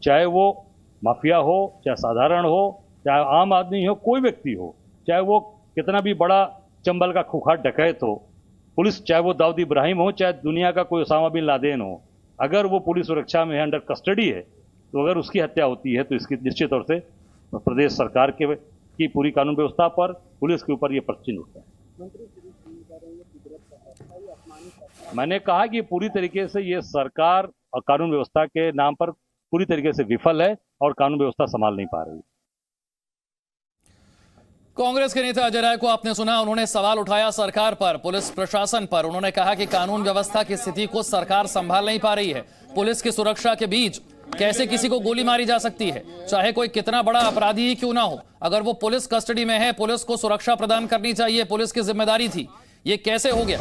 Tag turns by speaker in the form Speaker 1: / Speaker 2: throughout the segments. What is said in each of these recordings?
Speaker 1: चाहे वो माफिया हो, चाहे साधारण हो, चाहे आम आदमी हो, कोई व्यक्ति हो, चाहे वो कितना भी बड़ा चंबल का खुखार डकैत हो, पुलिस चाहे वो दाऊद इब्राहिम हो, चाहे दुनिया का कोई ओसामा बिन लादेन हो, अगर वो पुलिस सुरक्षा में है, अंडर कस्टडी है, तो अगर उसकी हत्या होती है तो इसकी निश्चित तौर से प्रदेश सरकार की पूरी कानून व्यवस्था पर, पुलिस के ऊपर ये प्रश्न उठता है। मैंने कहा कि पूरी तरीके से ये सरकार और कानून व्यवस्था के नाम पर पूरी तरीके से विफल है और कानून व्यवस्था संभाल नहीं पा रही।
Speaker 2: कांग्रेस के नेता अजय राय को आपने सुना, उन्होंने सवाल उठाया सरकार पर, पुलिस प्रशासन पर। उन्होंने कहा कि कानून व्यवस्था की स्थिति को सरकार संभाल नहीं पा रही है। पुलिस की सुरक्षा के बीच कैसे किसी को गोली मारी जा सकती है, चाहे कोई कितना बड़ा अपराधी ही क्यों ना हो। अगर वो पुलिस कस्टडी में है, पुलिस को सुरक्षा प्रदान करनी चाहिए, पुलिस की जिम्मेदारी थी। ये कैसे हो गया?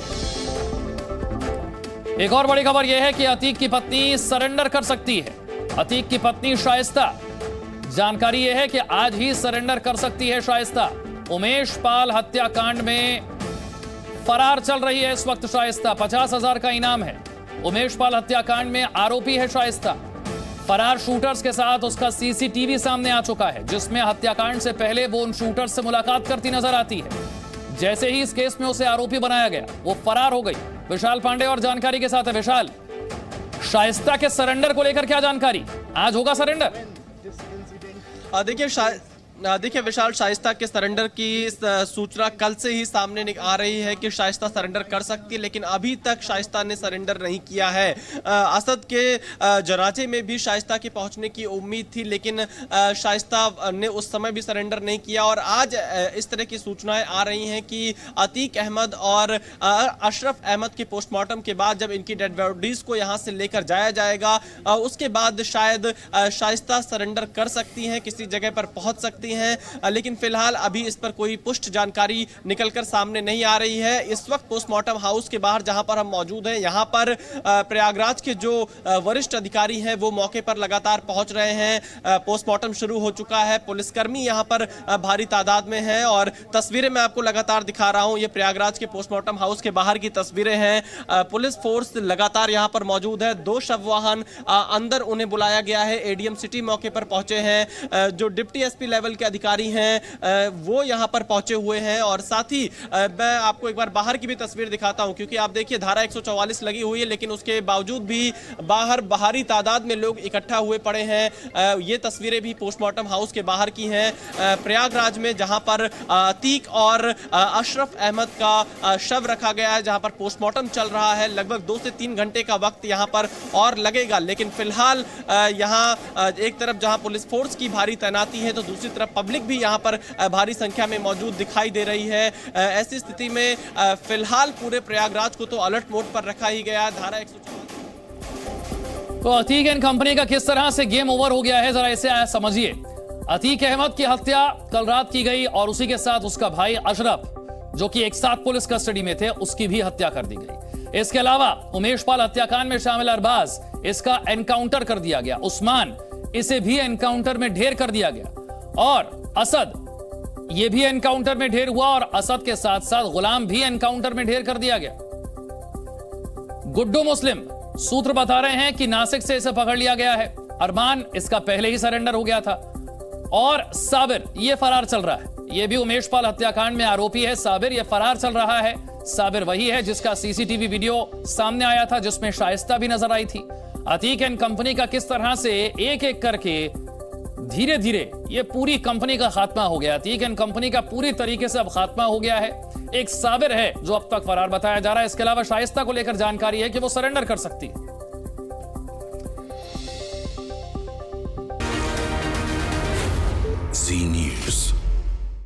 Speaker 2: एक और बड़ी खबर यह है कि अतीक की पत्नी सरेंडर कर सकती है। अतीक की पत्नी शाइस्ता, जानकारी यह है कि आज ही सरेंडर कर सकती है शाइस्ता। उमेश पाल हत्याकांड में फरार चल रही है इस वक्त शाइस्ता। 50,000 का इनाम है। उमेश पाल हत्याकांड में आरोपी है शाइस्ता। फरार शूटर्स के साथ उसका सीसीटीवी सामने आ चुका है, जिसमें हत्याकांड से पहले वो उन शूटर्स से मुलाकात करती नजर आती है। जैसे ही इस केस में उसे आरोपी बनाया गया, वो फरार हो गई। विशाल पांडे और जानकारी के साथ है। विशाल, शाइस्ता के सरेंडर को लेकर क्या जानकारी? आज होगा सरेंडर?
Speaker 3: देखिए विशाल, शाइस्ता के सरेंडर की सूचना कल से ही सामने आ रही है कि शाइस्ता सरेंडर कर सकती है, लेकिन अभी तक शाइस्ता ने सरेंडर नहीं किया है। असद के जनाजे में भी शाइस्ता के पहुंचने की उम्मीद थी, लेकिन शाइस्ता ने उस समय भी सरेंडर नहीं किया। और आज इस तरह की सूचनाएं आ रही हैं कि अतीक अहमद और अशरफ अहमद के पोस्टमार्टम के बाद जब इनकी डेड बॉडीज को यहां से लेकर जाया जाएगा, उसके बाद शायद शाइस्ता सरेंडर कर सकती हैं, किसी जगह पर पहुंच सकती हैं। लेकिन फिलहाल अभी इस पर कोई पुष्ट जानकारी निकलकर सामने नहीं आ रही है। इस वक्त पोस्टमार्टम हाउस के बाहर जहां पर हम मौजूद हैं, यहां पर प्रयागराज के जो वरिष्ठ अधिकारी हैं वो मौके पर लगातार पहुंच रहे हैं। पोस्टमार्टम शुरू हो चुका है। पुलिसकर्मी यहां पर भारी तादाद में हैं और तस्वीरें मैं आपको लगातार दिखा रहा हूं। ये प्रयागराज के पोस्टमार्टम हाउस के बाहर की तस्वीरें हैं। पुलिस फोर्स लगातार यहां पर मौजूद है। 2 शव वाहन अंदर उन्हें बुलाया गया है। एडीएम सिटी मौके पर पहुंचे हैं। जो डिप्टी एसपी लेवल के अधिकारी हैं वो यहां पर पहुंचे हुए हैं। और साथ ही मैं आपको एक बार बाहर की भी तस्वीर दिखाता हूं, क्योंकि आप देखिए धारा 144 लगी हुई है, लेकिन उसके बावजूद भी बाहर भारी तादाद में लोग इकट्ठा हुए पड़े हैं। ये तस्वीरें भी पोस्टमार्टम हाउस के बाहर की हैं, प्रयागराज में, जहां पर अतीक और अशरफ अहमद का शव रखा गया है, जहां पर पोस्टमार्टम चल रहा है। लगभग 2 से 3 घंटे का वक्त यहां पर और लगेगा। लेकिन फिलहाल यहां एक तरफ जहां पुलिस फोर्स की भारी तैनाती है, तो दूसरी तरफ पब्लिक भी यहां पर भारी संख्या में मौजूद दिखाई दे रही है। ऐसी स्थिति में फिलहाल पूरे प्रयागराज को तो अलर्ट मोड पर रखा ही गया। धारा 144।
Speaker 2: तो अतीक एंड कंपनी का किस तरह से गेम ओवर हो गया है, जरा इसे समझिए। अतीक अहमद की हत्या कल रात की गई और उसी के साथ उसका भाई अशरफ, जो कि एक साथ पुलिस कस्टडी में थे, उसकी भी हत्या कर दी गई। इसके अलावा उमेश पाल हत्याकांड में शामिल अरबाज, इसका एनकाउंटर कर दिया गया। उस्मान, इसे भी एनकाउंटर में ढेर कर दिया गया। और असद, यह भी एनकाउंटर में ढेर हुआ। और असद के साथ साथ गुलाम भी एनकाउंटर में ढेर कर दिया गया। गुड्डू मुस्लिम, सूत्र बता रहे हैं कि नासिक से इसे पकड़ लिया गया है। अरमान, इसका पहले ही सरेंडर हो गया था। और साबिर, यह फरार चल रहा है। यह भी उमेश पाल हत्याकांड में आरोपी है। साबिर, यह फरार चल रहा है। साबिर वही है जिसका सीसीटीवी वीडियो सामने आया था, जिसमें शाइस्ता भी नजर आई थी। अतीक एंड कंपनी का किस तरह से एक एक करके धीरे धीरे ये पूरी कंपनी का खात्मा हो गया। अतीक एंड कंपनी का पूरी तरीके से अब खात्मा हो गया है। एक साबिर है जो अब तक फरार बताया जा रहा है। इसके अलावा शाइस्ता को लेकर जानकारी है कि वो सरेंडर कर सकती है।
Speaker 4: Zee News.